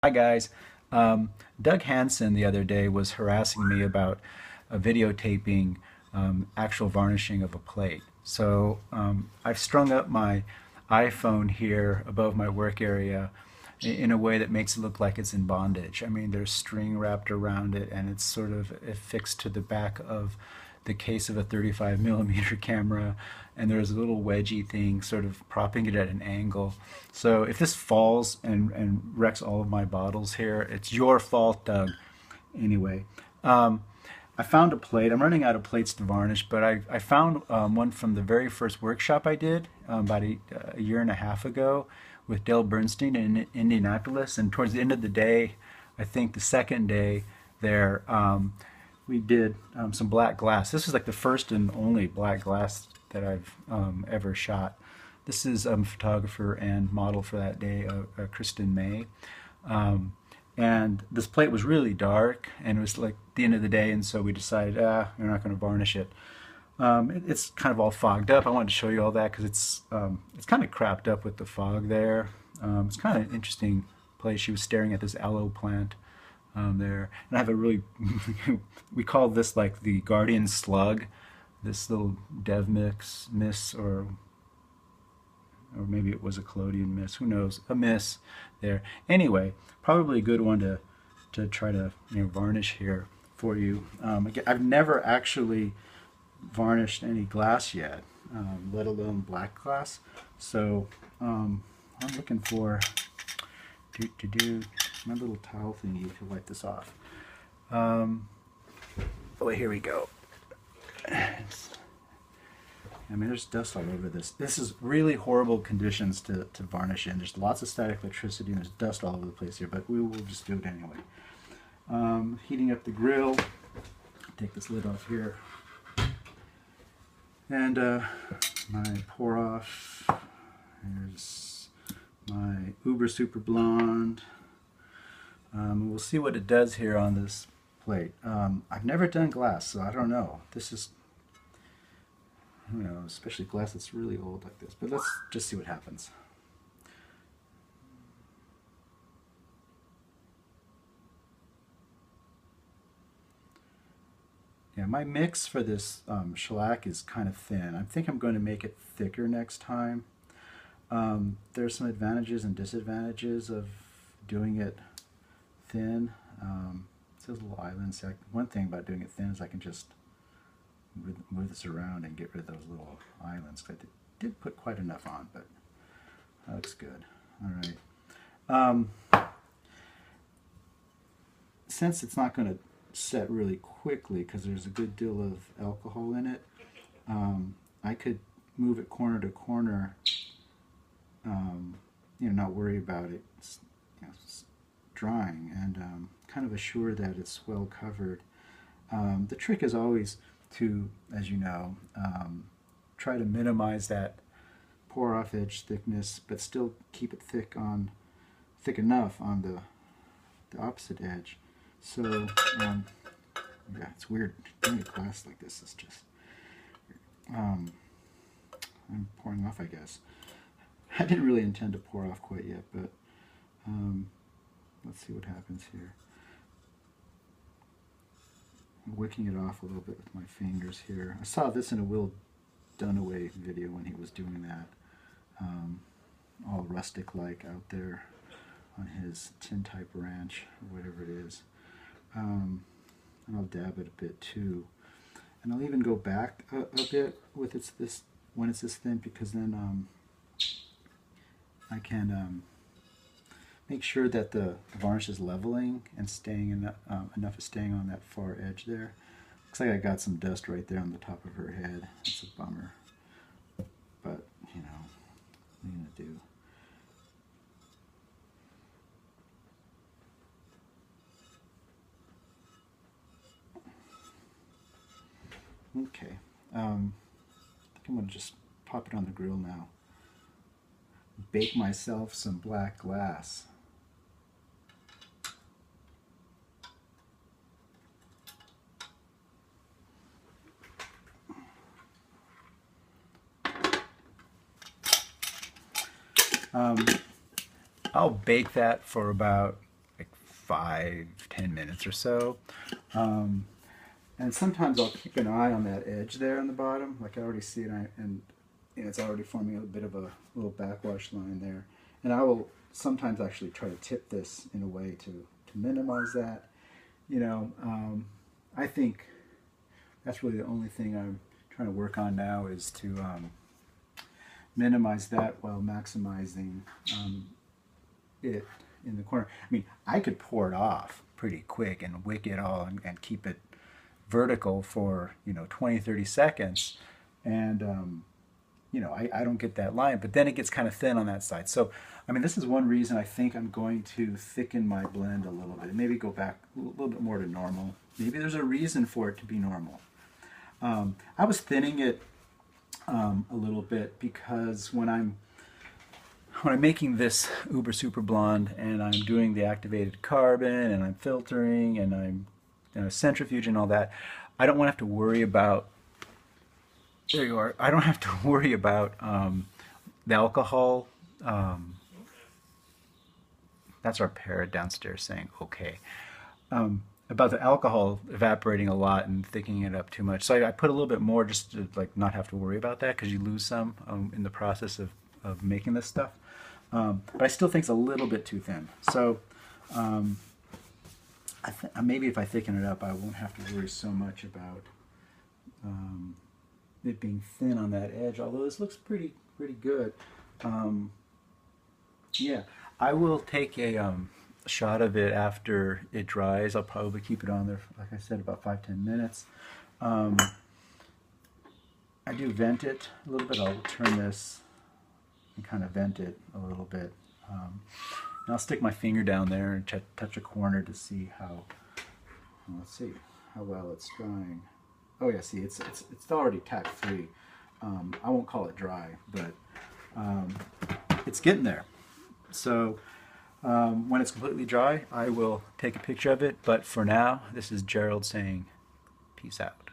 Hi guys. Doug Hansen the other day was harassing me about videotaping actual varnishing of a plate. So I've strung up my iPhone here above my work area in a way that makes it look like it's in bondage. I mean, there's string wrapped around it and it's sort of affixed to the back of the case of a 35 millimeter camera, and there's a little wedgy thing sort of propping it at an angle. So if this falls and wrecks all of my bottles here, it's your fault, Doug. Anyway, I found a plate. I'm running out of plates to varnish, but I found one from the very first workshop I did about a year and a half ago with Dale Bernstein in Indianapolis. And towards the end of the day, I think the second day there, we did some black glass. This is like the first and only black glass that I've ever shot. This is photographer and model for that day, Kristen May. And this plate was really dark, and it was like the end of the day, and so we decided, we're not going to varnish it. It's kind of all fogged up. I wanted to show you all that because it's kind of crapped up with the fog there. It's kind of an interesting place. She was staring at this aloe plant there, and I have a really we call this like the guardian slug, this little dev miss, or maybe it was a collodion miss, who knows, a miss there. Anyway, probably a good one to try to varnish here for you. Again, I've never actually varnished any glass yet, let alone black glass. So I'm looking for my little towel thingy to wipe this off. Oh, here we go. I mean, there's dust all over this. This is really horrible conditions to varnish in. There's lots of static electricity and there's dust all over the place here, but we will just do it anyway. Heating up the grill. Take this lid off here. And my pour off. Here's my Uber Super Blonde. We'll see what it does here on this plate. I've never done glass, so I don't know. This is, who knows, especially glass that's really old like this. But let's just see what happens. Yeah, my mix for this shellac is kind of thin. I think I'm going to make it thicker next time. There's some advantages and disadvantages of doing it thin. It says little islands. One thing about doing it thin is I can just move this around and get rid of those little islands. I did put quite enough on, but that looks good. All right. Since it's not going to set really quickly because there's a good deal of alcohol in it, I could move it corner to corner, not worry about it drying, and kind of assure that it's well covered. The trick is always to, as you know, try to minimize that pour off edge thickness, but still keep it thick enough on the opposite edge. So yeah, it's weird doing a glass like this. Is just I'm pouring off, I guess. I didn't really intend to pour off quite yet, but let's see what happens here. I'm wicking it off a little bit with my fingers here. I saw this in a Will Dunaway video when he was doing that, all rustic-like out there on his Tintype ranch, or whatever it is. And I'll dab it a bit too. And I'll even go back a bit with when it's this thin, because then I can make sure that the varnish is leveling and staying enough is staying on that far edge there. Looks like I got some dust right there on the top of her head. That's a bummer. But, what are you going to do? Okay. I think I'm going to just pop it on the grill now. Bake myself some black glass. I'll bake that for about, 5-10 minutes or so. And sometimes I'll keep an eye on that edge there on the bottom, like I already see it, and it's already forming a bit of a little backwash line there. And I will sometimes actually try to tip this in a way to minimize that. You know, I think that's really the only thing I'm trying to work on now, is to minimize that while maximizing it in the corner. I mean, I could pour it off pretty quick and wick it all and keep it vertical for, you know, 20-30 seconds, and you know, I don't get that line, but then it gets kind of thin on that side. So I mean, this is one reason I think I'm going to thicken my blend a little bit, maybe go back a little bit more to normal. Maybe there's a reason for it to be normal. I was thinning it a little bit because when I'm making this Uber Super Blonde and I'm doing the activated carbon and I'm filtering and I'm, you know, centrifuging and all that, I don't want to have to worry about, there you are, I don't have to worry about the alcohol. That's our parrot downstairs saying okay. About the alcohol evaporating a lot and thickening it up too much. So I put a little bit more just to like not have to worry about that, because you lose some in the process of making this stuff. But I still think it's a little bit too thin. So maybe if I thicken it up, I won't have to worry so much about it being thin on that edge. Although this looks pretty good. Yeah, I will take a shot of it after it dries. I'll probably keep it on there, like I said, about 5-10 minutes. I do vent it a little bit. I'll turn this and kind of vent it a little bit. And I'll stick my finger down there and touch a corner to see how, well, let's see how well it's drying. Oh yeah, see, it's already tack free. I won't call it dry, but it's getting there. So when it's completely dry, I will take a picture of it. But for now, this is Gerald saying peace out.